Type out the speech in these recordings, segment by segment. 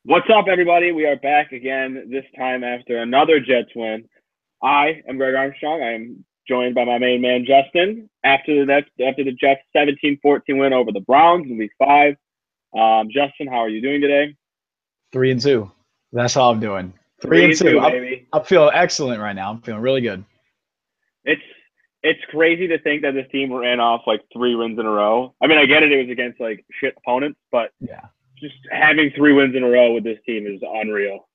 What's up, everybody? We are back again, this time after another Jets win. I am Greg Armstrong. I am joined by my main man, Justin, after the Jets 17-14 win over the Browns in Week 5. Justin, how are you doing today? 3-2. That's how I'm doing. 3-2, 3-2. baby. I'm feeling excellent right now. I'm feeling really good. It's crazy to think that this team ran off like 3 wins in a row. I mean, I get it. It was against like shit opponents, but Yeah. just having 3 wins in a row with this team is unreal.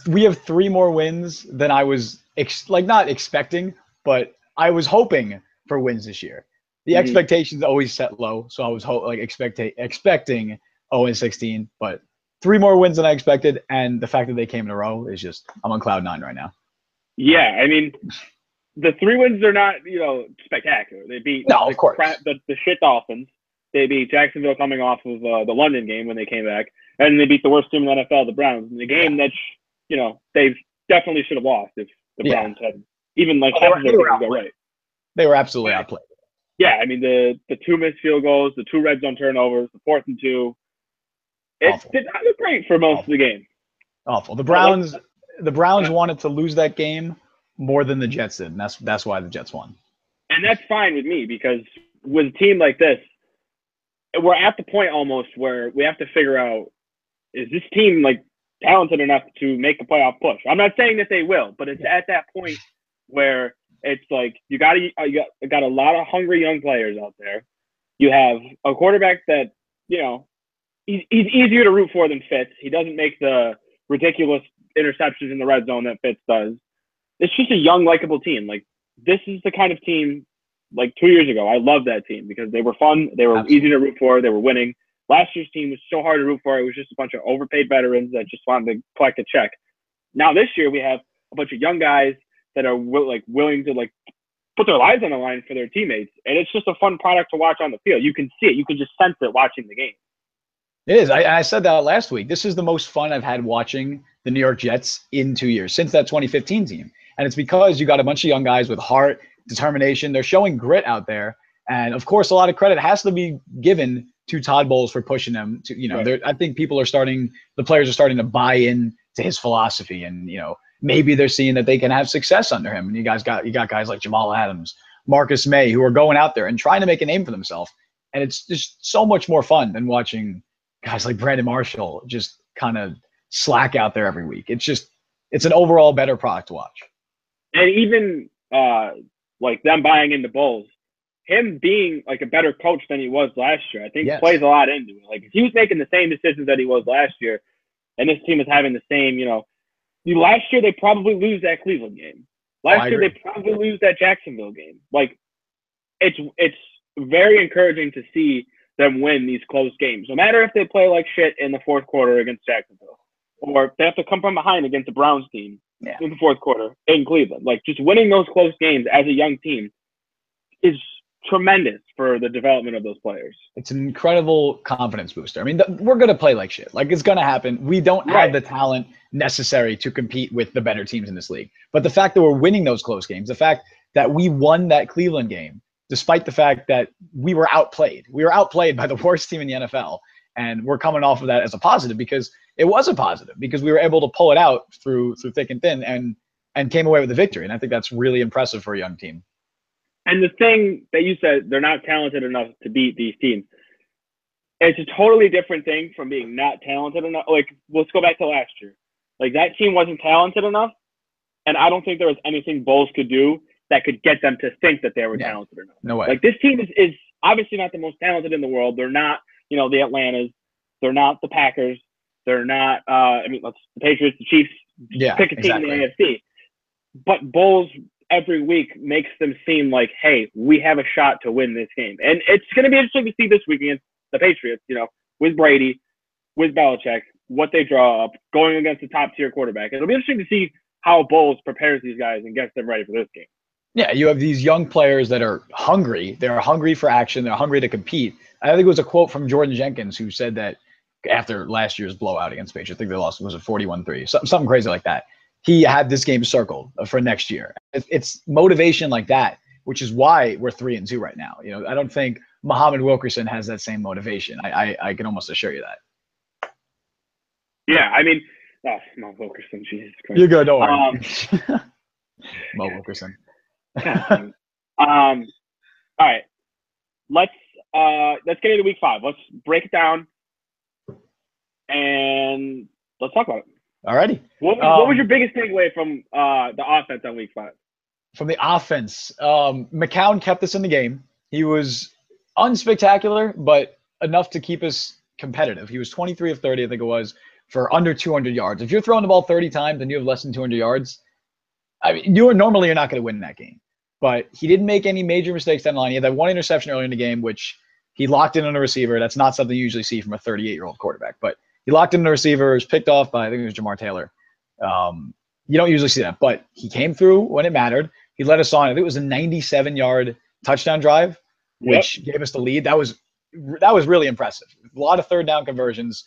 We have 3 more wins than I was not expecting, but I was hoping for wins this year. The expectations always set low, so I was expecting 0-16, but 3 more wins than I expected, and the fact that they came in a row is just I'm on cloud nine right now. Yeah, I mean, the 3 wins are not, spectacular. They beat No, of course. the shit Dolphins. They beat Jacksonville coming off of the London game when they came back, and they beat the worst team in the NFL, the Browns, in the game that they definitely should have lost if the Browns had even like half of their things go right. They were absolutely outplayed. Yeah, I mean the 2 missed field goals, the 2 red zone turnovers, the 4th and 2. It did not look great for most of the game. Awful. The Browns wanted to lose that game more than the Jets did, and that's why the Jets won. And that's fine with me because with a team like this, we're at the point almost where we have to figure out, is this team like talented enough to make a playoff push? I'm not saying that they will, but it's at that point where it's like you got a lot of hungry young players out there. You have a quarterback that, he's easier to root for than Fitz. He doesn't make the ridiculous interceptions in the red zone that Fitz does. It's just a young, likable team. Like, this is the kind of team, like 2 years ago, I loved that team because they were fun. They were easy to root for. They were winning. Last year's team was so hard to root for. It was just a bunch of overpaid veterans that just wanted to collect a check. Now this year we have a bunch of young guys that are willing to put their lives on the line for their teammates, and it's just a fun product to watch on the field. You can see it. You can just sense it watching the game. It is. I said that last week. This is the most fun I've had watching the New York Jets in 2 years, since that 2015 team. And it's because you got a bunch of young guys with heart, determination. They're showing grit out there. And, of course, a lot of credit has to be given to Todd Bowles for pushing them to, right. I think the players are starting to buy in to his philosophy. And, maybe they're seeing that they can have success under him. And you got guys like Jamal Adams, Marcus May, who are going out there and trying to make a name for themselves. And it's just so much more fun than watching guys like Brandon Marshall just kind of slack out there every week. It's an overall better product to watch. And even them buying into Bowles, him being like a better coach than he was last year, I think plays a lot into it. Like, if he was making the same decisions that he was last year, and this team is having the same, last year they probably lose that Cleveland game. Last year they probably lose that Jacksonville game. Like, it's very encouraging to see them win these close games, no matter if they play like shit in the fourth quarter against Jacksonville, or if they have to come from behind against the Browns team in the fourth quarter in Cleveland. Like, just winning those close games as a young team is tremendous for the development of those players. It's an incredible confidence booster. I mean, we're going to play like shit. Like, it's going to happen. We don't have the talent necessary to compete with the better teams in this league. But the fact that we're winning those close games, the fact that we won that Cleveland game, despite the fact that we were outplayed by the worst team in the NFL. And we're coming off of that as a positive, because it was a positive, because we were able to pull it out through thick and thin and came away with the victory. And I think that's really impressive for a young team. And the thing that you said, they're not talented enough to beat these teams. It's a totally different thing from being not talented enough. Like, let's go back to last year. Like, that team wasn't talented enough, and I don't think there was anything Bowles could do that could get them to think that they were talented enough. No way. Like, this team is obviously not the most talented in the world. They're not, the Atlantas. They're not the Packers. They're not, the Patriots, the Chiefs. Pick a team in the AFC. But Bowles every week makes them seem like, hey, we have a shot to win this game. And it's going to be interesting to see this week against the Patriots, with Brady, with Belichick, what they draw up, going against the top-tier quarterback. It'll be interesting to see how Bowles prepares these guys and gets them ready for this game. Yeah, you have these young players that are hungry. They're hungry for action. They're hungry to compete. I think it was a quote from Jordan Jenkins, who said that after last year's blowout against Patriots, I think they lost, was it 41-3, something crazy like that. He had this game circled for next year. It's motivation like that, which is why we're 3-2 right now. I don't think Muhammad Wilkerson has that same motivation. I can almost assure you that. Yeah, I mean, oh, Mo Wilkerson, Jesus Christ. You're good, don't worry. Mo Wilkerson. God, all right, let's get into week 5. Let's break it down and let's talk about it. Alrighty. What was your biggest takeaway from the offense on week 5? From the offense, McCown kept us in the game. He was unspectacular, but enough to keep us competitive. He was 23 of 30, I think it was, for under 200 yards. If you're throwing the ball 30 times and you have less than 200 yards, I mean, you're not going to win that game. But he didn't make any major mistakes down the line. He had that one interception early in the game, which he locked in on a receiver. That's not something you usually see from a 38-year-old quarterback. But he locked in on a receiver, was picked off by, I think it was Jamar Taylor. You don't usually see that. But he came through when it mattered. He led us on. I think it was a 97-yard touchdown drive, which gave us the lead. That was really impressive. A lot of third down conversions.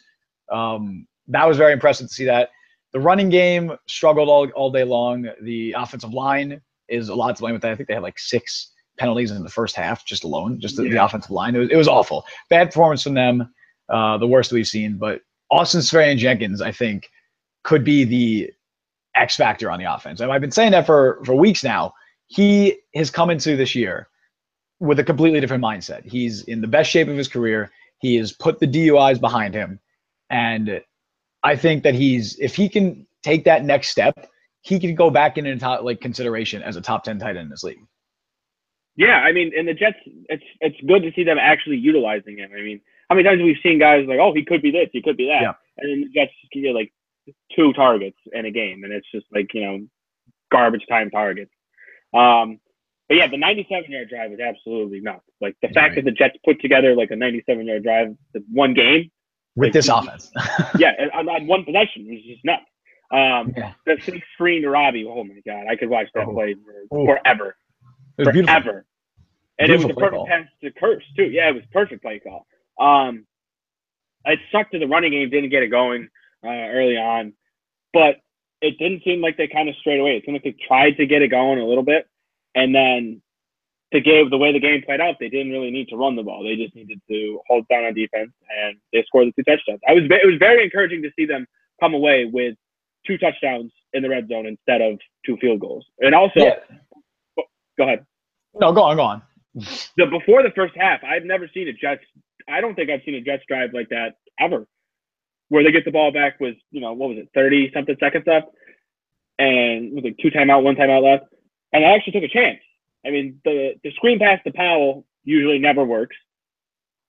That was very impressive to see that. The running game struggled all day long. The offensive line is a lot to blame with that. I think they had like 6 penalties in the first half just alone, just the offensive line. It was awful. Bad performance from them, the worst we've seen. But Austin Seferian-Jenkins, I think, could be the X factor on the offense. And I've been saying that for weeks now. He has come into this year with a completely different mindset. He's in the best shape of his career. He has put the DUIs behind him. And I think that if he can take that next step, he can go back into consideration as a top 10 tight end in this league. Yeah, I mean, and the Jets, it's good to see them actually utilizing him. I mean, how many times have we seen guys like, oh, he could be this, he could be that, and then the Jets get like 2 targets in a game, and it's just like, garbage time targets. But yeah, the 97-yard drive is absolutely nuts. Like the fact that the Jets put together like a 97-yard drive in one game with this offense. Yeah, on one possession was just nuts. The 6 screen to Robbie. Oh my God, I could watch that play forever. It was forever. And it was a perfect pass to Kearse too. Yeah, it was perfect play call. It sucked that the running game didn't get it going early on, but it didn't seem like they kind of strayed away. It seemed like they tried to get it going a little bit, and then the way the game played out, they didn't really need to run the ball. They just needed to hold down on defense, and they scored the 2 touchdowns. It was very encouraging to see them come away with 2 touchdowns in the red zone instead of 2 field goals. And also, go ahead. No, go on. Before the first half, I've never seen I don't think I've seen a Jets drive like that ever, where they get the ball back with, what was it, 30-something seconds left, and it was like 2 timeout, 1 timeout left, and I actually took a chance. I mean, the screen pass to Powell usually never works.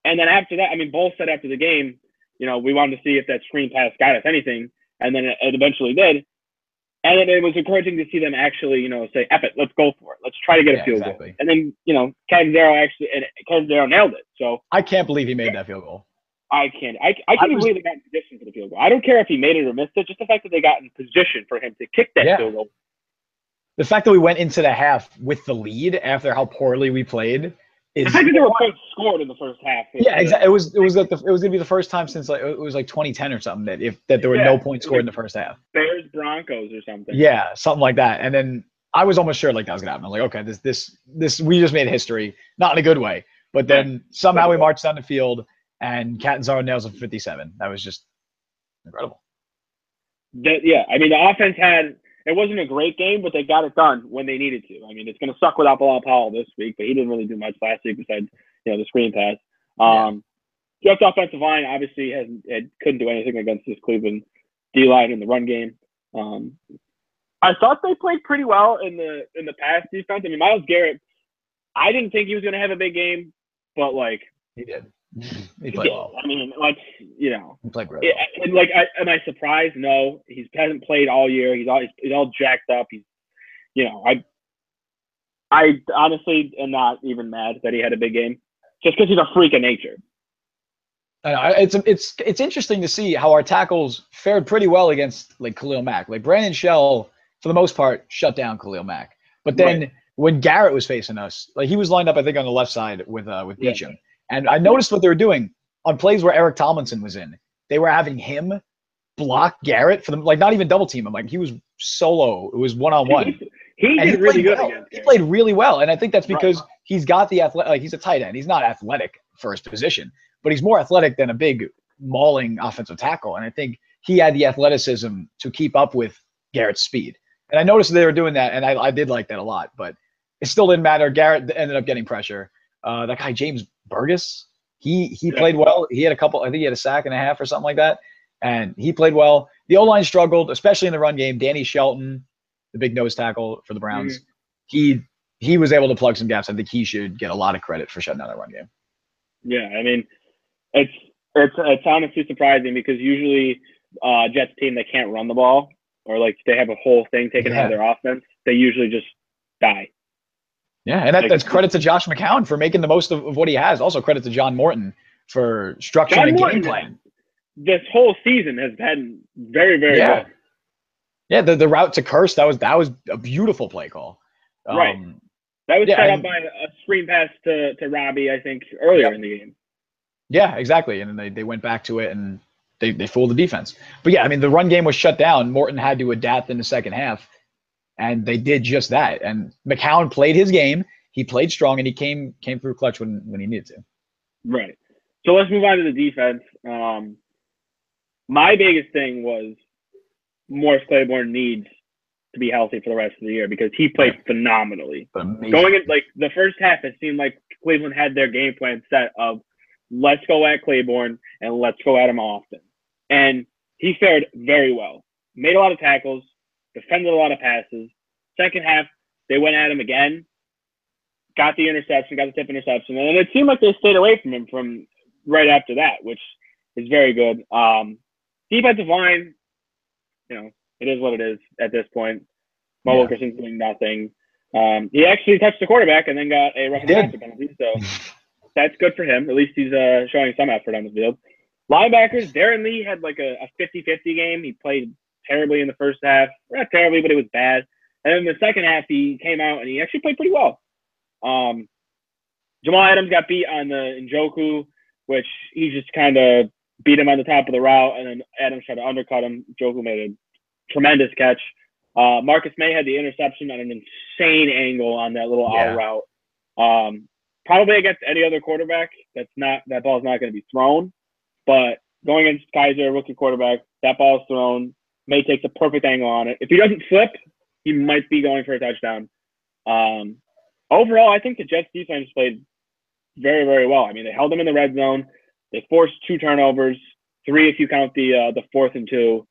And then after that, I mean, Bull said after the game, we wanted to see if that screen pass got us anything, and then it eventually did. And then it was encouraging to see them actually, say, F it, let's go for it. Let's try to get a field goal. And then, Catanzaro nailed it. So I can't believe he made that field goal. I can't believe they got in position for the field goal. I don't care if he made it or missed it, just the fact that they got in position for him to kick that field goal. The fact that we went into the half with the lead after how poorly we played is. The fact that there were points scored in the first half. Yeah, exactly. It was going to be the first time since it was like 2010 or something that there were no points scored in the first half. Bears Broncos or something. Yeah, something like that. And then I was almost sure like that was going to happen. I was like, okay, this we just made history, not in a good way. But then somehow we marched down the field and Catanzaro nails a 57. That was just incredible. I mean, the offense it wasn't a great game, but they got it done when they needed to. I mean, it's going to suck without Bilal Powell this week, but he didn't really do much last week besides, the screen pass. Jets offensive line obviously couldn't do anything against this Cleveland D-line in the run game. I thought they played pretty well in the pass defense. I mean, Myles Garrett, I didn't think he was going to have a big game, but he did. He played well. I mean, he played great. And am I surprised? No, he hasn't played all year. He's all jacked up. I honestly am not even mad that he had a big game, just because he's a freak of nature. It's interesting to see how our tackles fared pretty well against Khalil Mack. Brandon Shell, for the most part, shut down Khalil Mack. But then when Garrett was facing us, he was lined up, I think, on the left side with Beachum. Yeah. And I noticed what they were doing on plays where Eric Tomlinson was in. They were having him block Garrett for them, not even double team him. He was solo. It was one-on-one. He did really good. He played really well, and I think that's because he's got the athletic. He's a tight end. He's not athletic for his position, but he's more athletic than a big mauling offensive tackle. And I think he had the athleticism to keep up with Garrett's speed. And I noticed they were doing that, and I did like that a lot. But it still didn't matter. Garrett ended up getting pressure. That guy James Burgess, he played well. He had a couple. I think he had a sack and a half or something like that, and he played well. The O-line struggled, especially in the run game. Danny Shelton, the big nose tackle for the Browns, he was able to plug some gaps. I think he should get a lot of credit for shutting down that run game. Yeah, I mean, it's honestly surprising because usually Jets team, they can't run the ball, or like they have a whole thing taken out of their offense. They usually just die. Yeah, and that's credit to Josh McCown for making the most of what he has. Also credit to John Morton for structuring a game plan. This whole season has been very, very good. Yeah, the route to Curse, that was a beautiful play call. Right. That was set up by a screen pass to Robbie, I think, earlier in the game. Yeah, exactly. And then they went back to it and they fooled the defense. But yeah, I mean, the run game was shut down. Morton had to adapt in the second half, and they did just that. And McCown played his game. He played strong, and he came through clutch when he needed to. Right. So let's move on to the defense. My biggest thing was Morris Claiborne needs to be healthy for the rest of the year because he played phenomenally. Going in like the first half, it seemed like Cleveland had their game plan set of let's go at Claiborne and let's go at him often. And he fared very well. Made a lot of tackles, defended a lot of passes. Second half, they went at him again, got the interception, got the tip interception, and it seemed like they stayed away from him from right after that, which is very good. Defensive line, it is what it is at this point. Mo Wilkerson's doing nothing. He actually touched the quarterback and then got a roughing passer penalty, so that's good for him. At least he's showing some effort on the field. Linebackers, Darren Lee had like a 50-50 game. He played terribly in the first half. Not terribly, but it was bad. And then the second half, he came out and he actually played pretty well. Jamal Adams got beat on the Njoku, which he just kind of beat him on the top of the route, and then Adams tried to undercut him. Njoku made a tremendous catch. Marcus May had the interception on an insane angle on that little out route. Probably against any other quarterback, that ball's not going to be thrown. But going against Kaiser, rookie quarterback, that ball's thrown. May takes a perfect angle on it. If he doesn't flip, he might be going for a touchdown. Overall, I think the Jets defense played very, very well. I mean, they held them in the red zone. They forced 2 turnovers, 3 if you count the 4th and 2.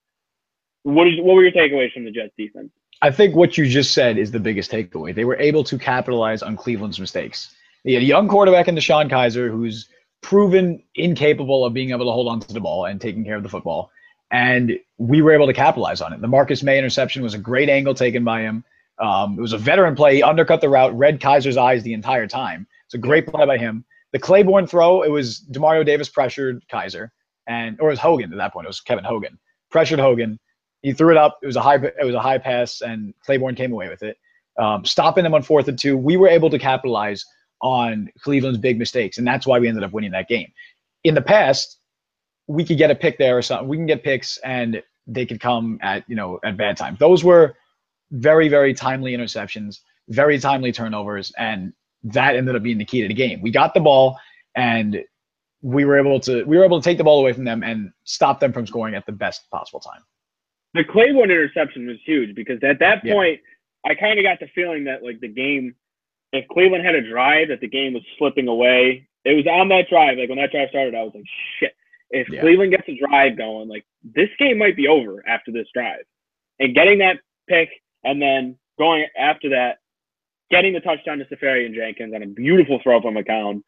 What were your takeaways from the Jets defense? I think what you just said is the biggest takeaway. They were able to capitalize on Cleveland's mistakes. They had a young quarterback in DeShone Kizer who's proven incapable of being able to hold on to the ball and taking care of the football. And we were able to capitalize on it. The Marcus May interception was a great angle taken by him. It was a veteran play. He undercut the route, read Kaiser's eyes the entire time. It's a great play by him. The Claiborne throw, it was Demario Davis pressured Kaiser, or it was Hogan at that point. It was Kevin Hogan. Pressured Hogan. He threw it up. It was a high pass, and Claiborne came away with it. Stopping them on 4th and 2, we were able to capitalize on Cleveland's big mistakes, and that's why we ended up winning that game. In the past, we could get a pick there or something. We can get picks, and they could come at bad times. Those were very, very timely interceptions, very timely turnovers, and that ended up being the key to the game. We got the ball, and we were able to take the ball away from them and stop them from scoring at the best possible time. The Claiborne interception was huge because at that point, I kind of got the feeling that like the game, if Cleveland had a drive, that the game was slipping away. It was on that drive, like when that drive started, I was like, shit. If Cleveland gets a drive going, like this game might be over after this drive. And getting that pick and then going after that, getting the touchdown to Safarian-Jenkins on a beautiful throw from McCown,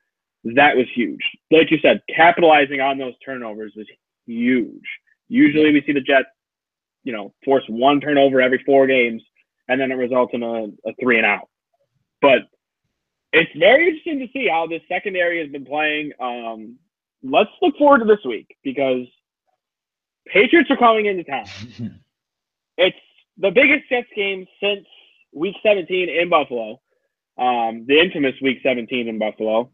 that was huge. Like you said, capitalizing on those turnovers was huge. Usually we see the Jets, force 1 turnover every 4 games, and then it results in a 3 and out. But it's very interesting to see how this secondary has been playing. Let's look forward to this week because Patriots are coming into town. It's the biggest Jets game since Week 17 in Buffalo, the infamous Week 17 in Buffalo.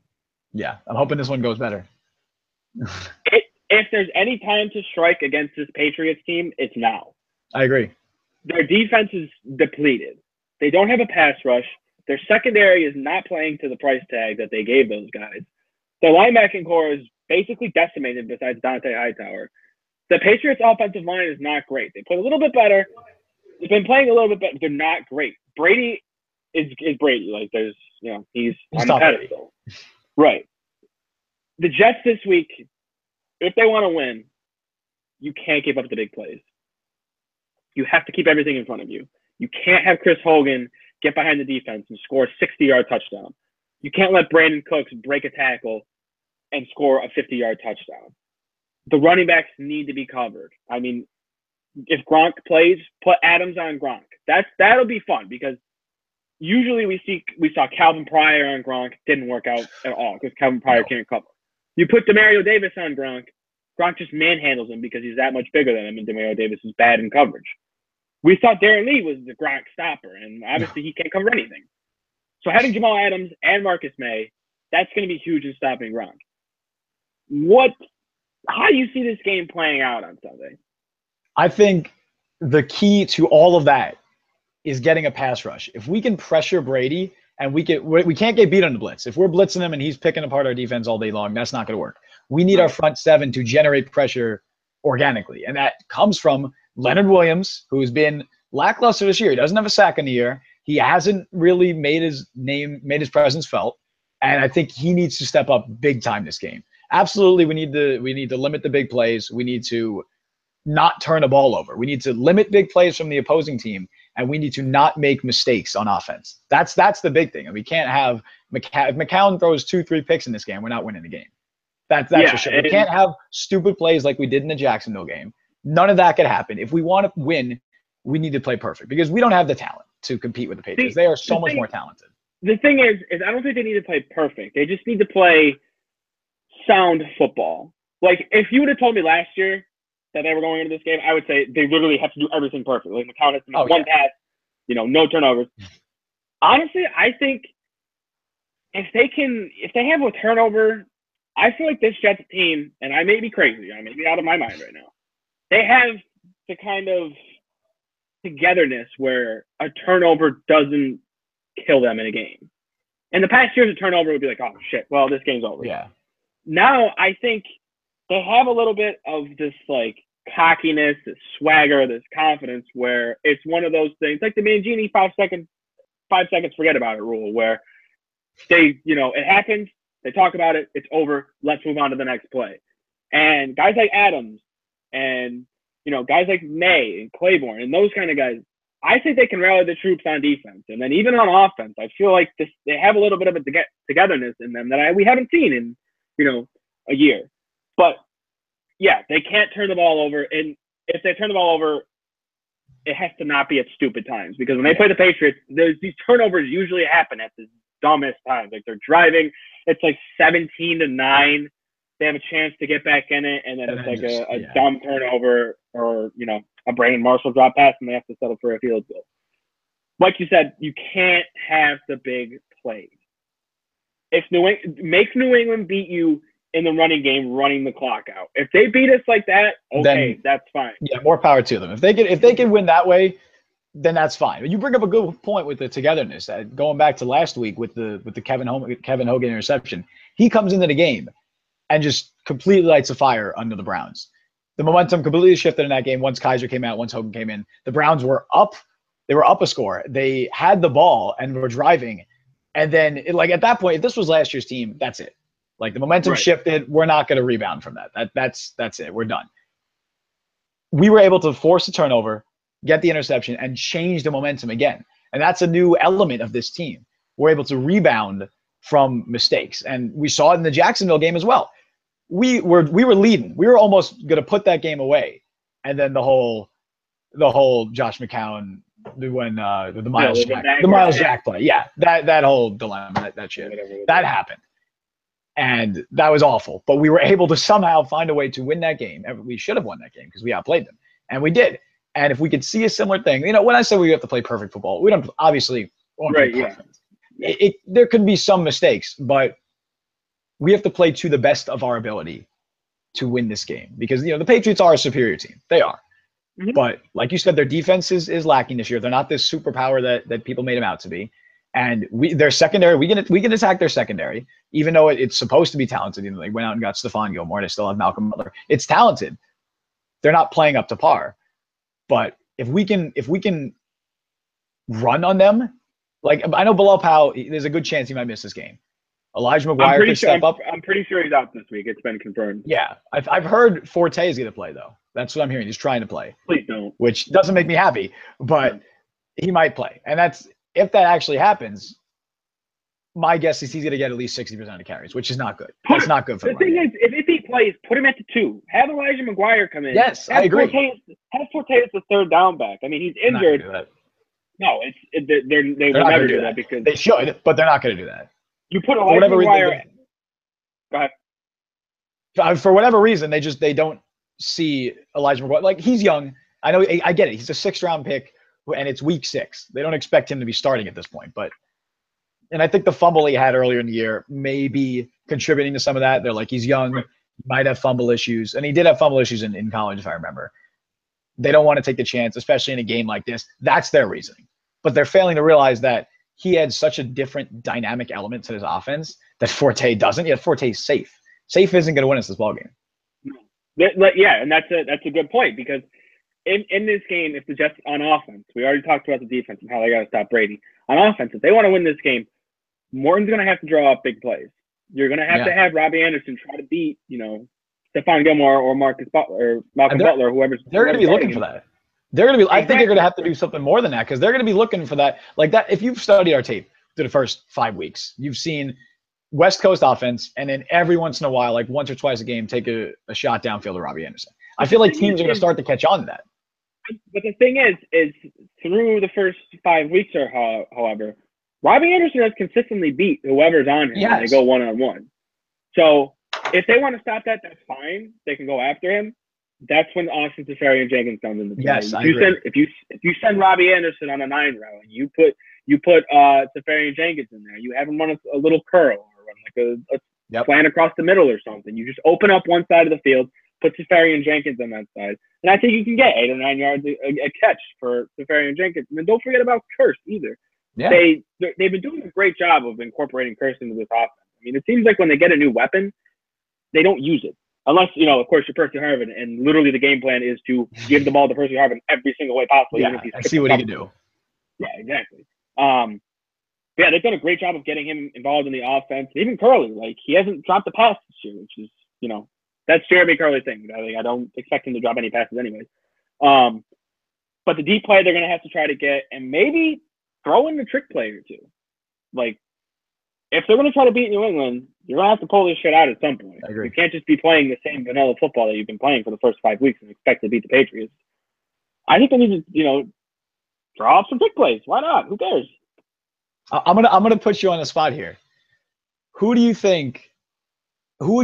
Yeah, I'm hoping this one goes better. If there's any time to strike against this Patriots team, it's now. I agree. Their defense is depleted. They don't have a pass rush. Their secondary is not playing to the price tag that they gave those guys. Their linebacking core is basically decimated besides Dante Hightower. The Patriots' offensive line is not great. They play a little bit better. They've been playing a little bit better. They're not great. Brady is Brady. Like, there's, he's on the pedestal. Right. The Jets this week, if they want to win, you can't give up the big plays. You have to keep everything in front of you. You can't have Chris Hogan get behind the defense and score a 60-yard touchdown. You can't let Brandon Cooks break a tackle and score a 50-yard touchdown. The running backs need to be covered. I mean, if Gronk plays, put Adams on Gronk. That'll be fun because usually we saw Calvin Pryor on Gronk. Didn't work out at all because Calvin Pryor can't cover. You put Demario Davis on Gronk. Gronk just manhandles him because he's that much bigger than him, and Demario Davis is bad in coverage. We thought Darren Lee was the Gronk stopper, and obviously he can't cover anything. So having Jamal Adams and Marcus May, that's going to be huge in stopping Gronk. How do you see this game playing out on Sunday? I think the key to all of that is getting a pass rush. If we can pressure Brady and we can't get beat on the blitz. If we're blitzing him and he's picking apart our defense all day long, that's not going to work. We need our front seven to generate pressure organically. And that comes from Leonard Williams, who's been lackluster this year. He doesn't have a sack in the year. He hasn't really made his presence felt. And I think he needs to step up big time this game. Absolutely, we need to limit the big plays. We need to not turn the ball over. We need to limit big plays from the opposing team, and we need to not make mistakes on offense. That's the big thing. And we can't have if McCown throws 2-3 picks in this game, we're not winning the game. That's for sure. We can't have stupid plays like we did in the Jacksonville game. None of that could happen. If we want to win, we need to play perfect because we don't have the talent to compete with the Patriots. They are so much more talented. The thing is I don't think they need to play perfect. They just need to play sound football. Like, if you would have told me last year that they were going into this game, I would say they literally have to do everything perfect. Like, McCown has to make one pass, no turnovers. Honestly, I think if they have a turnover, I feel like this Jets team, and I may be crazy, I may be out of my mind right now, they have the kind of togetherness where a turnover doesn't kill them in a game. In the past years, a turnover would be like, oh, shit, well, this game's over. Yeah. Now, I think they have a little bit of this, like, cockiness, this swagger, this confidence where it's one of those things, like the Mangini 5 seconds, forget about it rule, where they, it happens, they talk about it, it's over, let's move on to the next play. And guys like Adams and, guys like May and Claiborne and those kind of guys, I think they can rally the troops on defense. And then even on offense, I feel like they have a little bit of a togetherness in them that we haven't seen in, a year. But, yeah, they can't turn the ball over. And if they turn the ball over, it has to not be at stupid times. Because when they play the Patriots, these turnovers usually happen at the dumbest times. Like, they're driving. It's like 17-9. They have a chance to get back in it, and then it's like a dumb turnover or, a Brandon Marshall drop pass, and they have to settle for a field goal. Like you said, you can't have the big plays. If makes New England beat you in the running game, running the clock out. If they beat us like that, okay, that's fine. Yeah, more power to them. If they can win that way, then that's fine. You bring up a good point with the togetherness. Going back to last week with the Kevin Hogan interception, he comes into the game and just completely lights a fire under the Browns. The momentum completely shifted in that game once Kaiser came out, once Hogan came in. The Browns were up. They were up a score. They had the ball and were driving. And then, at that point, if this was last year's team, that's it. Like, the momentum shifted. We're not going to rebound from that. That's it. We're done. We were able to force a turnover, get the interception, and change the momentum again. And that's a new element of this team. We're able to rebound from mistakes. And we saw it in the Jacksonville game as well. We were leading. We were almost going to put that game away. And then the whole Josh McCown when the Miles Jack play. Yeah, that whole dilemma, that shit. That happened. And that was awful. But we were able to somehow find a way to win that game. We should have won that game because we outplayed them. And we did. And if we could see a similar thing, when I say we have to play perfect football, we don't obviously want to play perfect. Yeah. There could be some mistakes, but we have to play to the best of our ability to win this game. Because, the Patriots are a superior team. They are. Mm-hmm. But like you said, their defense is lacking this year. They're not this superpower that people made them out to be. And their secondary, we can attack their secondary, even though it's supposed to be talented. They went out and got Stephon Gilmore. They still have Malcolm Butler. It's talented. they're not playing up to par. But if we can run on them, like I know Bilal Powell, there's a good chance he might miss this game. Elijah McGuire could step up. I'm pretty sure he's out this week. It's been confirmed. Yeah, I've heard Forte is going to play though. That's what I'm hearing. He's trying to play. Please don't. Which doesn't make me happy, but he might play. And that's if that actually happens. My guess is he's going to get at least 60% of carries, which is not good. That's not good for him. The thing is, if he plays, put him at the 2. Have Elijah McGuire come in. Yes, I agree. Have Forte as the third down back. I mean, he's injured. No, they will never do that because they should, but they're not going to do that. You put Elijah McGuire. Go ahead. For whatever reason, they don't see Elijah McGuire. Like, he's young. I know. I get it. He's a 6th-round pick, and it's week 6. They don't expect him to be starting at this point, but. And I think the fumble he had earlier in the year may be contributing to some of that. They're like, he's young, might have fumble issues. And he did have fumble issues in college, if I remember. They don't want to take the chance, especially in a game like this. That's their reasoning. But they're failing to realize that he had such a different dynamic element to his offense that Forte doesn't. Yet Forte's safe. Safe isn't going to win us this ballgame. Yeah, and that's a good point because in this game, if the Jets on offense, we already talked about the defense and how they got to stop Brady. On offense, if they want to win this game, Morton's going to have to draw up big plays. You're going to have Robbie Anderson try to beat, Stephon Gilmore or Marcus Butler or Malcolm Butler, whoever's. They're going to be looking for that. They're going to be. I think they're going to have to do something more than that because they're going to be looking for that. Like that. If you've studied our tape through the first 5 weeks, you've seen West Coast offense, and then every once in a while, like once or twice a game, take a shot downfield to Robbie Anderson. I feel like teams are going to start to catch on to that. But the thing is through the first 5 weeks or however. Robbie Anderson has consistently beat whoever's on him when they go one-on-one. So if they want to stop that, that's fine. They can go after him. That's when Austin Seferian-Jenkins comes in the play. Yes, I agree. If you send Robbie Anderson on a 9 route and you put Seferian-Jenkins in there, you have him run a little curl or run like a slant across the middle or something. You just open up one side of the field, put Seferian-Jenkins on that side, and I think you can get 8 or 9 yards a catch for Seferian-Jenkins. And then don't forget about Kearse either. Yeah. They've been doing a great job of incorporating Kearse into this offense. I mean, it seems like when they get a new weapon, they don't use it. Unless, of course, you're Percy Harvin, and literally the game plan is to give the ball to Percy Harvin every single way possible. Yeah, and see what he can do. Yeah, exactly. They've done a great job of getting him involved in the offense. Even Curley, like, he hasn't dropped a pass this year, which is, that's Jeremy Curley's thing. I don't expect him to drop any passes anyways. But the deep play they're going to have to try to get, and maybe throw in the trick play or two. Like, if they're going to try to beat New England, you're going to have to pull this shit out at some point. I agree. You can't just be playing the same vanilla football that you've been playing for the first 5 weeks and expect to beat the Patriots. I think they need to, draw up some trick plays. Why not? Who cares? I'm gonna put you on the spot here. Who would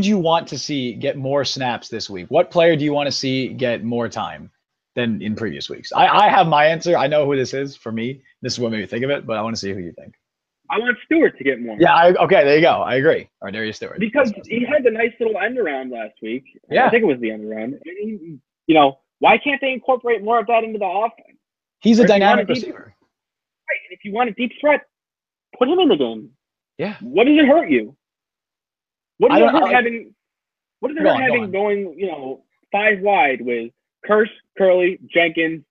you want to see get more snaps this week? What player do you want to see get more time than in previous weeks? I have my answer. I know who this is for me. This is what made me think of it, but I want to see who you think. I want Stewart to get more. Yeah, okay, there you go. I agree. Or Darius Stewart. Because he had the nice little end around last week. Yeah. I think it was the end around. Why can't they incorporate more of that into the offense? He's a dynamic receiver. Right, and if you want a deep threat, put him in the game. Yeah. What does it hurt you? What does it hurt having going, 5 wide with Kearse, Curley, Jenkins,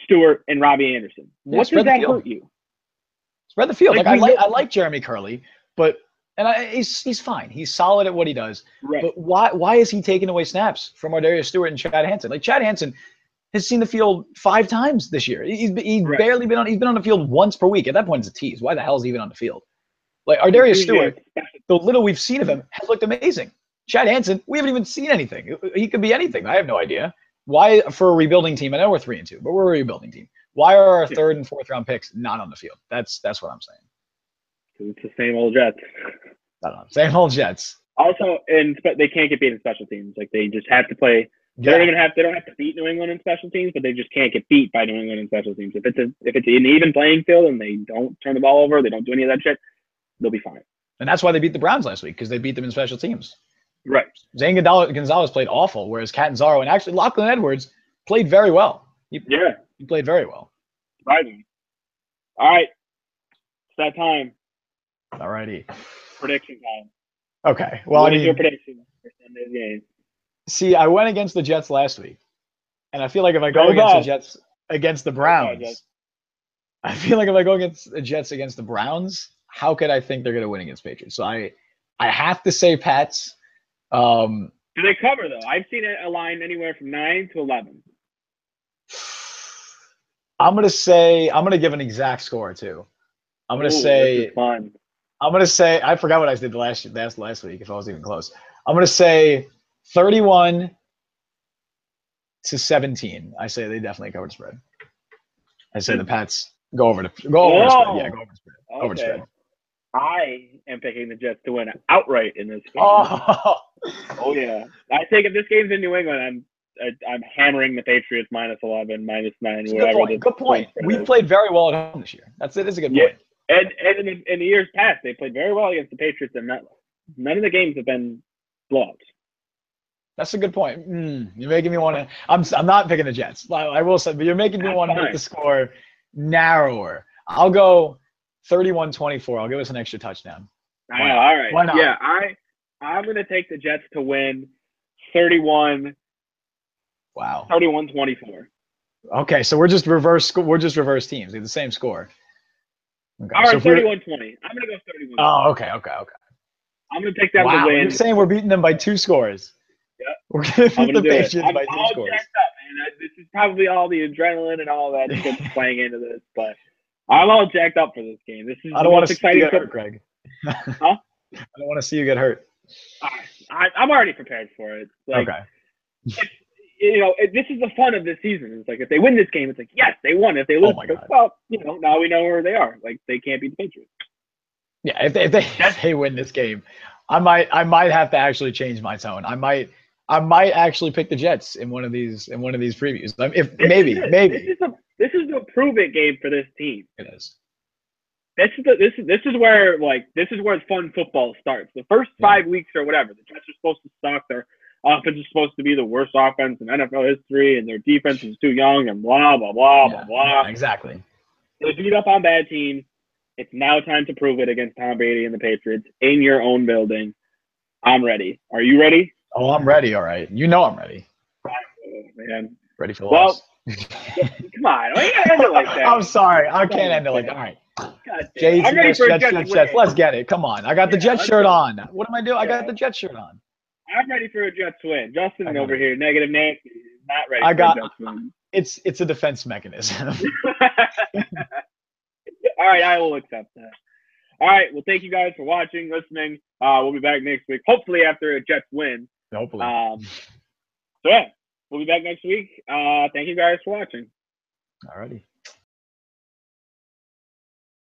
Stewart, and Robbie Anderson? What does that hurt you? Spread the field. I like Jeremy Curley, but he's fine. He's solid at what he does. Right. But why is he taking away snaps from Darius Stewart and Chad Hansen? Like, Chad Hansen has seen the field 5 times this year. He's barely been on. He's been on the field once per week. At that point, it's a tease. Why the hell is he even on the field? Like, Darius Stewart, the little we've seen of him has looked amazing. Chad Hansen, we haven't even seen anything. He could be anything. I have no idea. Why, for a rebuilding team? I know we're 3-2, but we're a rebuilding team. Why are our 3rd and 4th round picks not on the field? That's what I'm saying. It's the same old Jets. I don't know. Same old Jets. Also, they can't get beat in special teams. Like, they just have to play. Yeah. They don't have to beat New England in special teams, but they just can't get beat by New England in special teams. If it's an even playing field and they don't turn the ball over, they don't do any of that shit, they'll be fine. And that's why they beat the Browns last week, because they beat them in special teams. Right. Zane Gonzalez played awful, whereas Catanzaro and actually Lachlan Edwards played very well. He played very well. Surprising. All right. It's that time. All righty. Prediction time. Okay. Well, what is your prediction for Sunday's game? See, I went against the Jets last week, And I feel like if I go Go against the Best. Jets against the ahead, Jets. Browns, I feel like if I go against the Jets against the Browns, how could I think they're going to win against Patriots? So I have to say Pats. Do they cover though? I've seen it a line anywhere from 9 to 11. I'm gonna give an exact score too. I'm gonna This is fun. I forgot what I did last week if I was even close. I'm gonna say 31-17. I say they definitely covered spread. I say the Pats go over the spread. Yeah, go over the spread. Okay. Over the spread. I am picking the Jets to win outright in this game. Oh yeah. I think if this game's in New England, I'm hammering the Patriots -11, -9, whatever. Good point. We've played very well at home this year. It is a good point. And in the years past, they played very well against the Patriots, and none of the games have been blowouts. That's a good point. You're making me want to. I'm not picking the Jets. I will say, but you're making me want to make the score narrower. I'll go 31-24. I'll give us an extra touchdown. All right. Why not? Yeah, I'm going to take the Jets to win 31. Wow. 31-24. Okay, so we're just reverse teams. They're the same score. Okay, all right, 31-20. I'm going to go 31. Oh, okay. I'm going to take them to win. You're saying we're beating them by 2 scores. Yeah. We're going to beat the Patriots by 2 scores. Jacked up, man. This is probably all the adrenaline and all that shit playing into this, but I'm all jacked up for this game. This is I don't want to see you get hurt, Greg. Huh? I don't want to see you get hurt. I'm already prepared for it. Okay. This is the fun of this season. It's like if they win this game, it's like yes, they won. If they lose, well, now we know where they are. Like they can't beat the Patriots. Yeah, if they win this game, I might have to actually change my tone. I might actually pick the Jets in one of these previews. This is the prove it game for this team. It is. This is where fun football starts. The first 5 weeks or whatever, the Jets are supposed to suck. Their offense is supposed to be the worst offense in NFL history, and their defense is too young, and blah blah blah blah blah. Exactly. They beat up on bad teams. It's now time to prove it against Tom Brady and the Patriots in your own building. I'm ready. Are you ready? Oh, I'm ready. All right. I'm ready. Oh, man. Ready for the loss. Come on. Why you gotta end it like that? I'm sorry. I can't end it like that. All right. Jets. Let's get it. Come on. I got the Jets shirt on. What am I doing? I got the Jets shirt on. I'm ready for a Jets win. Justin over here, negative Nancy, is not ready for a Jets win. It's a defense mechanism. All right, I will accept that. All right, well, thank you guys for watching, listening. We'll be back next week, hopefully after a Jets win. Hopefully. So yeah, we'll be back next week. Thank you guys for watching. All righty.